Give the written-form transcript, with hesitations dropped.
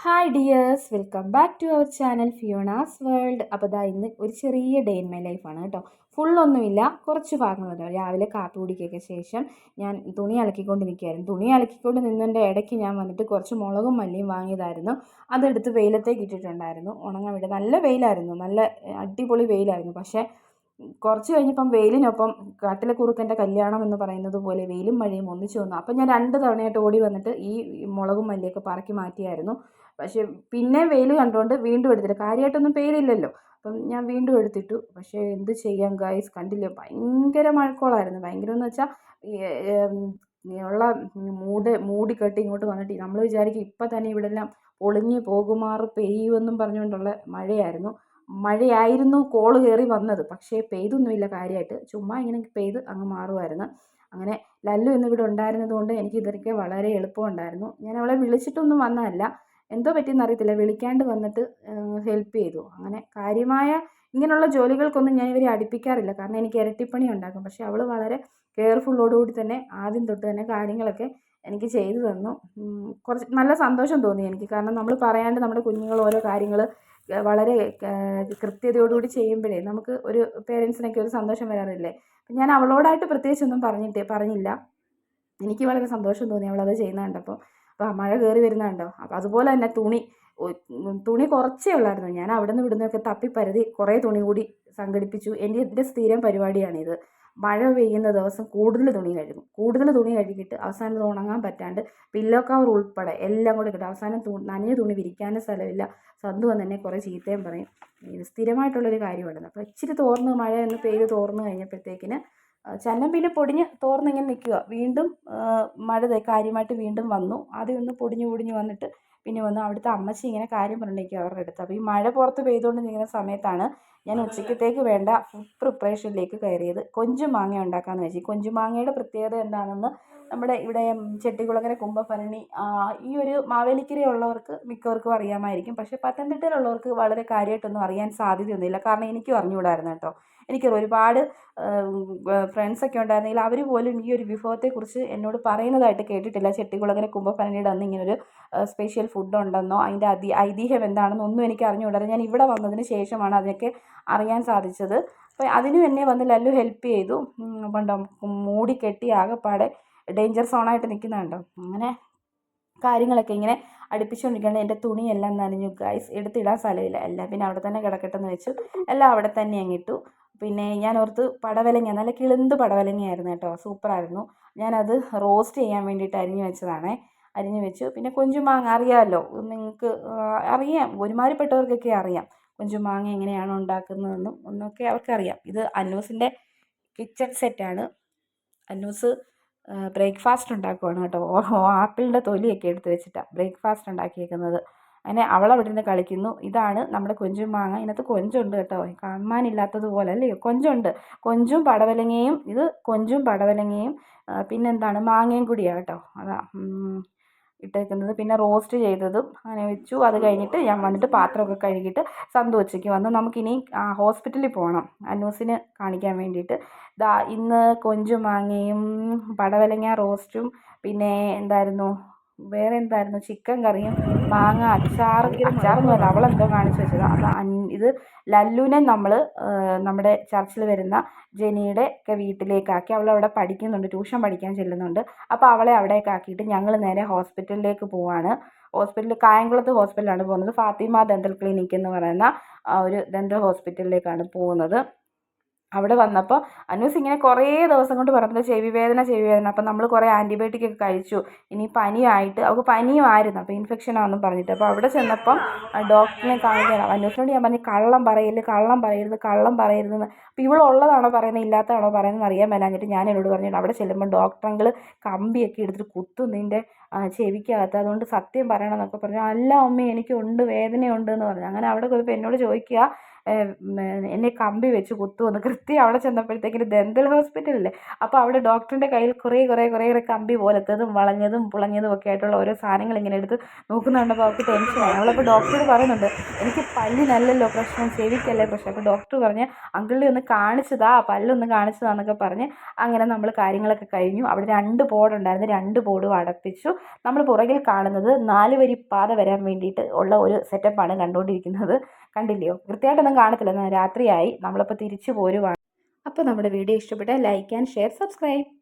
Hi dears, welcome back to our channel Fiona's world. അപ്പോൾ ഇന്ന് ഒരു ചെറിയ ഡേ ഇൻ മൈ ലൈഫാണ് കേട്ടോ. ഫുള്ളൊന്നുമില്ല, കുറച്ച് ഭാഗങ്ങളുണ്ട്. രാവിലെ കാപ്പി കുടിക്കൊക്കെ ശേഷം ഞാൻ തുണി അലക്കിക്കൊണ്ട് നിൽക്കുകയായിരുന്നു. തുണി അലക്കിക്കൊണ്ട് നിന്നതിൻ്റെ ഇടയ്ക്ക് ഞാൻ വന്നിട്ട് കുറച്ച് മുളകും മല്ലിയും വാങ്ങിയതായിരുന്നു. അതെടുത്ത് വെയിലത്തേക്ക് ഇട്ടിട്ടുണ്ടായിരുന്നു ഉണങ്ങാൻ വേണ്ടി. നല്ല വെയിലായിരുന്നു, നല്ല അടിപൊളി വെയിലായിരുന്നു. പക്ഷേ കുറച്ച് കഴിഞ്ഞപ്പം വെയിലിനൊപ്പം കാട്ടിലെ കുറുക്കൻ്റെ കല്യാണം എന്ന് പറയുന്നത് പോലെ വെയിലും മഴയും ഒന്നിച്ചു വന്നു. അപ്പം ഞാൻ 2 തവണയായിട്ട് ഓടി വന്നിട്ട് ഈ മുളകും മല്ലിയൊക്കെ പറക്കി മാറ്റിയായിരുന്നു. പക്ഷേ പിന്നെ വെയിൽ കണ്ടുകൊണ്ട് വീണ്ടും എടുത്തിട്ട്, കാര്യമായിട്ടൊന്നും പെയ്തില്ലല്ലോ, അപ്പം ഞാൻ വീണ്ടും എടുത്തിട്ടു. പക്ഷേ എന്ത് ചെയ്യാം ഗൈസ്, കണ്ടില്ലേ, ഭയങ്കര മഴക്കോളായിരുന്നു. ഭയങ്കരം എന്ന് വെച്ചാൽ ഉള്ള മൂടിക്കെട്ടി ഇങ്ങോട്ട് വന്നിട്ട് നമ്മൾ വിചാരിക്കും ഇപ്പം തന്നെ ഇവിടെ എല്ലാം പൊളിഞ്ഞ് പോകുമാറ് പെയ്യുമെന്നും പറഞ്ഞുകൊണ്ടുള്ള മഴയായിരുന്നു കോള് കയറി വന്നത്. പക്ഷേ പെയ്തൊന്നുമില്ല കാര്യമായിട്ട്, ചുമ്മാ ഇങ്ങനെ പെയ്ത് അങ്ങ് മാറുമായിരുന്നു. അങ്ങനെ ലല്ലു ഇന്നിവിടെ ഉണ്ടായിരുന്നത് കൊണ്ട് എനിക്ക് ഇതൊക്കെ വളരെ എളുപ്പമുണ്ടായിരുന്നു. ഞാൻ അവളെ വിളിച്ചിട്ടൊന്നും വന്നതല്ല, എന്തോ പറ്റിയെന്ന് അറിയത്തില്ല, വിളിക്കാണ്ട് വന്നിട്ട് ഹെൽപ്പ് ചെയ്തു. അങ്ങനെ കാര്യമായ ഇങ്ങനെയുള്ള ജോലികൾക്കൊന്നും ഞാൻ ഇവരെ അടുപ്പിക്കാറില്ല, കാരണം എനിക്ക് ഇരട്ടിപ്പണി ഉണ്ടാക്കും. പക്ഷേ അവൾ വളരെ കെയർഫുള്ളോടുകൂടി തന്നെ ആദ്യം തൊട്ട് തന്നെ കാര്യങ്ങളൊക്കെ എനിക്ക് ചെയ്തു തന്നു. കുറച്ച് നല്ല സന്തോഷം തോന്നി എനിക്ക്, കാരണം നമ്മൾ പറയാണ്ട് നമ്മുടെ കുഞ്ഞുങ്ങൾ ഓരോ കാര്യങ്ങൾ വളരെ കൃത്യതയോടുകൂടി ചെയ്യുമ്പോഴേ നമുക്ക് ഒരു പേരൻസിനൊക്കെ ഒരു സന്തോഷം വരാറില്ലേ. ഞാൻ അവളോടായിട്ട് പ്രത്യേകിച്ചൊന്നും പറഞ്ഞില്ല. എനിക്ക് വളരെ സന്തോഷം തോന്നി അവളത് ചെയ്യുന്നത് കണ്ടപ്പോൾ. അപ്പോൾ മഴ കയറി വരുന്നത് കണ്ടോ. അപ്പോൾ അതുപോലെ തന്നെ തുണി കുറച്ചേ ഉള്ളായിരുന്നു. ഞാൻ അവിടെ നിന്ന് ഇവിടുന്നൊക്കെ തപ്പിപ്പരതി കുറേ തുണി കൂടി സംഘടിപ്പിച്ചു. എൻ്റെ സ്ഥിരം പരിപാടിയാണിത്. മഴ പെയ്യുന്ന ദിവസം കൂടുതൽ തുണി കഴുകിയിട്ട് അവസാനം ഇത് ഉണങ്ങാൻ പറ്റാണ്ട് പില്ലോ കവർ ഉൾപ്പെടെ എല്ലാം കൂടെ കിട്ടും. അവസാനം നനഞ്ഞ തുണി വിരിക്കാനും സ്ഥലമില്ല. സന്തു വന്ന് എന്നെ കുറേ ചീത്തയും പറയും. ഇത് സ്ഥിരമായിട്ടുള്ളൊരു കാര്യമാണ്. അപ്പോൾ ഇച്ചിരി മഴ ഒന്ന് പെയ്ത് തോർന്ന് കഴിഞ്ഞപ്പോഴത്തേക്കിന് ചന്നം പിന്നെ പൊടിഞ്ഞ് തോർന്നിങ്ങനെ നിൽക്കുക. വീണ്ടും മഴ കാര്യമായിട്ട് വീണ്ടും വന്നു. ആദ്യം ഒന്ന് പൊടിഞ്ഞ് വന്നിട്ട് പിന്നെ വന്നു. അവിടുത്തെ അമ്മച്ചി ഇങ്ങനെ കാര്യം പറഞ്ഞിരിക്കുക അവരുടെ അടുത്ത്. അപ്പോൾ ഈ മഴ പുറത്ത് പെയ്തുകൊണ്ട് നിൽക്കുന്ന സമയത്താണ് ഞാൻ ഉച്ചക്കത്തേക്ക് വേണ്ട ഫുഡ് പ്രിപ്പറേഷനിലേക്ക് കയറിയത്. കൊഞ്ചും മാങ്ങ ഉണ്ടാക്കാമെന്ന് വെച്ചു. കൊഞ്ചും മാങ്ങയുടെ പ്രത്യേകത എന്താണെന്ന് നമ്മുടെ ഇവിടെ ചെട്ടികുളങ്ങര കുംഭഭരണി ഈ ഒരു മാവേലിക്കരയുള്ളവർക്ക് മിക്കവർക്കും അറിയാമായിരിക്കും. പക്ഷേ പത്തനംതിട്ടയിലുള്ളവർക്ക് വളരെ കാര്യമായിട്ടൊന്നും അറിയാൻ സാധ്യതയൊന്നുമില്ല, കാരണം എനിക്കും അറിഞ്ഞുകൂടായിരുന്നു കേട്ടോ. എനിക്ക് ഒരുപാട് ഫ്രണ്ട്സൊക്കെ ഉണ്ടായിരുന്നെങ്കിൽ അവർ പോലും ഈ ഒരു വിഭവത്തെക്കുറിച്ച് എന്നോട് പറയുന്നതായിട്ട് കേട്ടിട്ടില്ല. ചെട്ടികുളങ്ങര കുംഭഭരണിയുടെ അന്ന് ഇങ്ങനൊരു സ്പെഷ്യൽ ഫുഡ് ഉണ്ടെന്നോ അതിൻ്റെ ഐതിഹ്യം എന്താണെന്നോ ഒന്നും എനിക്ക് അറിഞ്ഞുകൂടായിരുന്നു. ഞാൻ ഇവിടെ വന്നതിന് ശേഷമാണ് അതിനൊക്കെ അറിയാൻ സാധിച്ചത്. അപ്പോൾ അതിനും എന്നെ വന്ന് ലല്ലു ഹെൽപ്പ് ചെയ്തു. കണ്ടോ, മൂടിക്കെട്ടി ആകെപ്പാടെ ഡേഞ്ചർ സോണായിട്ട് നിൽക്കുന്നുണ്ടോ. അങ്ങനെ കാര്യങ്ങളൊക്കെ ഇങ്ങനെ അടുപ്പിച്ചുകൊണ്ടിരിക്കുകയാണ്. എൻ്റെ തുണിയെല്ലാം നനഞ്ഞു ഗൈസ്, എടുത്തിടാൻ സ്ഥലമില്ല. എല്ലാം പിന്നെ അവിടെ തന്നെ കിടക്കട്ടെന്ന് വെച്ചു, എല്ലാം അവിടെ തന്നെ അങ്ങിട്ടു. പിന്നെ ഞാൻ ഓർത്ത് പടവലങ്ങ, നല്ല കിളുന്ത് പടവലങ്ങയായിരുന്നു കേട്ടോ, സൂപ്പറായിരുന്നു. ഞാനത് റോസ്റ്റ് ചെയ്യാൻ വേണ്ടിയിട്ട് അരിഞ്ഞു വെച്ചു. പിന്നെ കൊഞ്ചുമാങ്ങ അറിയാമല്ലോ നിങ്ങൾക്ക്, അറിയാം, ഒരുമാതിരിപ്പെട്ടവർക്കൊക്കെ അറിയാം കൊഞ്ചുമാങ്ങ എങ്ങനെയാണ് ഉണ്ടാക്കുന്നതെന്നും ഒന്നൊക്കെ അവർക്കറിയാം. ഇത് അന്നൂസിൻ്റെ കിച്ചൺ സെറ്റാണ്. അന്നൂസ് ബ്രേക്ക്ഫാസ്റ്റ് ഉണ്ടാക്കുവാണ് കേട്ടോ. ആപ്പിളിൻ്റെ തൊലിയൊക്കെ എടുത്ത് വെച്ചിട്ടാണ് ബ്രേക്ക്ഫാസ്റ്റ് ഉണ്ടാക്കിയേക്കുന്നത്. അങ്ങനെ അവളവിടെ നിന്ന് കളിക്കുന്നു. ഇതാണ് നമ്മുടെ കൊഞ്ചും മാങ്ങ. ഇതിനകത്ത് കൊഞ്ചുണ്ട് കേട്ടോ, കാണാനില്ലാത്തതുപോലെ അല്ലേ, കൊഞ്ചുണ്ട്. കൊഞ്ചും പടവലങ്ങയും, ഇത് കൊഞ്ചും പടവലങ്ങയും പിന്നെന്താണ് മാങ്ങയും കൂടിയാണ് കേട്ടോ, അതാ ഇട്ടേക്കുന്നത്. പിന്നെ റോസ്റ്റ് ചെയ്തതും അങ്ങനെ വെച്ചു. അത് കഴിഞ്ഞിട്ട് ഞാൻ വന്നിട്ട് പാത്രമൊക്കെ കഴുകിയിട്ട് സന്തു ഉച്ചയ്ക്ക് വന്നു. നമുക്കിനി ഹോസ്പിറ്റലിൽ പോകണം അന്നൂസിന് കാണിക്കാൻ വേണ്ടിയിട്ട്. ഇന്ന് കൊഞ്ചും മാങ്ങയും പടവലങ്ങ റോസ്റ്റും പിന്നെ വേറെ എന്തായിരുന്നു, ചിക്കൻ കറിയും മാങ്ങ അച്ചാറൊന്നും അല്ല, അവളെന്തോ കാണിച്ചു വെച്ചത്. ഇത് ലല്ലുവിനെ നമ്മൾ നമ്മുടെ ചർച്ചിൽ വരുന്ന ജെനിയുടെ ഒക്കെ വീട്ടിലേക്കാക്കി. അവളവിടെ പഠിക്കുന്നുണ്ട്, ട്യൂഷൻ പഠിക്കാൻ ചെല്ലുന്നുണ്ട്. അപ്പോൾ അവളെ അവിടേക്ക് ആക്കിയിട്ട് ഞങ്ങൾ നേരെ ഹോസ്പിറ്റലിലേക്ക് പോവാണ്. കായംകുളത്ത് ഹോസ്പിറ്റലാണ് പോകുന്നത്. ഫാത്തിമ ഡെൻ്റൽ ക്ലിനിക്ക് എന്ന് പറയുന്ന ഒരു ഡെൻ്റൽ ഹോസ്പിറ്റലിലേക്കാണ് പോകുന്നത്. അവിടെ വന്നപ്പോൾ അനൂസ് ഇങ്ങനെ കുറേ ദിവസം കൊണ്ട് പറഞ്ഞത് ചെവി വേദന. അപ്പം നമ്മൾ കുറേ ആൻറ്റിബയോട്ടിക് ഒക്കെ കഴിച്ചു. ഇനി പനിയായിട്ട്, അവൾക്ക് പനിയുമായിരുന്നു, അപ്പോൾ ഇൻഫെക്ഷനാണെന്നും പറഞ്ഞിട്ട്. അപ്പോൾ അവിടെ ചെന്നപ്പം ഡോക്ടറിനെ കാണിക്കാൻ അനൂസിനോട് ഞാൻ പറഞ്ഞു കള്ളം പറയരുതെന്ന്. അപ്പോൾ ഇവളുള്ളതാണോ പറയുന്നത് ഇല്ലാത്തതാണോ പറയുന്നത് അറിയാൻ മേലാഞ്ഞിട്ട് ഞാൻ എന്നോട് പറഞ്ഞിട്ട് അവിടെ ചെല്ലുമ്പോൾ ഡോക്ടറെങ്കിൽ കമ്പിയൊക്കെ എടുത്തിട്ട് കുത്തും നിൻ്റെ ചെവിക്കകത്ത്, അതുകൊണ്ട് സത്യം പറയണം എന്നൊക്കെ പറഞ്ഞു. അല്ല അമ്മ, എനിക്കുണ്ട്, വേദനയുണ്ട് എന്ന് പറഞ്ഞു. അങ്ങനെ അവിടെ പോയപ്പോൾ എന്നോട് ചോദിക്കുക എന്നെ കമ്പി വെച്ച് കുത്തുമെന്ന്. കൃത്യം അവിടെ ചെന്നപ്പോഴത്തേക്കിന് ദന്തൽ ഹോസ്പിറ്റലല്ലേ, അപ്പോൾ അവിടെ ഡോക്ടറിൻ്റെ കയ്യിൽ കുറേ കമ്പി പോലത്തതും വളഞ്ഞതും പുളഞ്ഞതും ഒക്കെ ആയിട്ടുള്ള ഓരോ സാധനങ്ങൾ ഇങ്ങനെ എടുത്ത് നോക്കുന്ന കണ്ടപ്പോൾ അവൾക്ക് ടെൻഷനായി. അവളപ്പോൾ ഡോക്ടറോട് പറയുന്നുണ്ട്, എനിക്ക് പല്ലിനല്ലല്ലോ പ്രശ്നം, ചെവിക്കല്ലേ പ്രശ്നം. അപ്പോൾ ഡോക്ടർ പറഞ്ഞ് അങ്കിളിനെ ഒന്ന് കാണിച്ചതാ, പല്ലൊന്ന് കാണിച്ചതാന്നൊക്കെ പറഞ്ഞ് അങ്ങനെ നമ്മൾ കാര്യങ്ങളൊക്കെ കഴിഞ്ഞു. അവിടെ 2 പോടുണ്ടായിരുന്നു, 2 പോടും അടപ്പിച്ചു. നമ്മൾ പുറകിൽ കാണുന്നത് 4 വരി പാത വരാൻ വേണ്ടിയിട്ട് ഉള്ള ഒരു സെറ്റപ്പാണ് കണ്ടുകൊണ്ടിരിക്കുന്നത്. കണ്ടില്ലയോ? കൃത്യമായിട്ടൊന്നും കാണത്തില്ല, രാത്രിയായി. നമ്മളപ്പോൾ തിരിച്ചു പോരുവാണ്. അപ്പോൾ നമ്മുടെ വീഡിയോ ഇഷ്ടപ്പെട്ടാൽ ലൈക്ക് ആൻഡ് ഷെയർ, സബ്സ്ക്രൈബ്.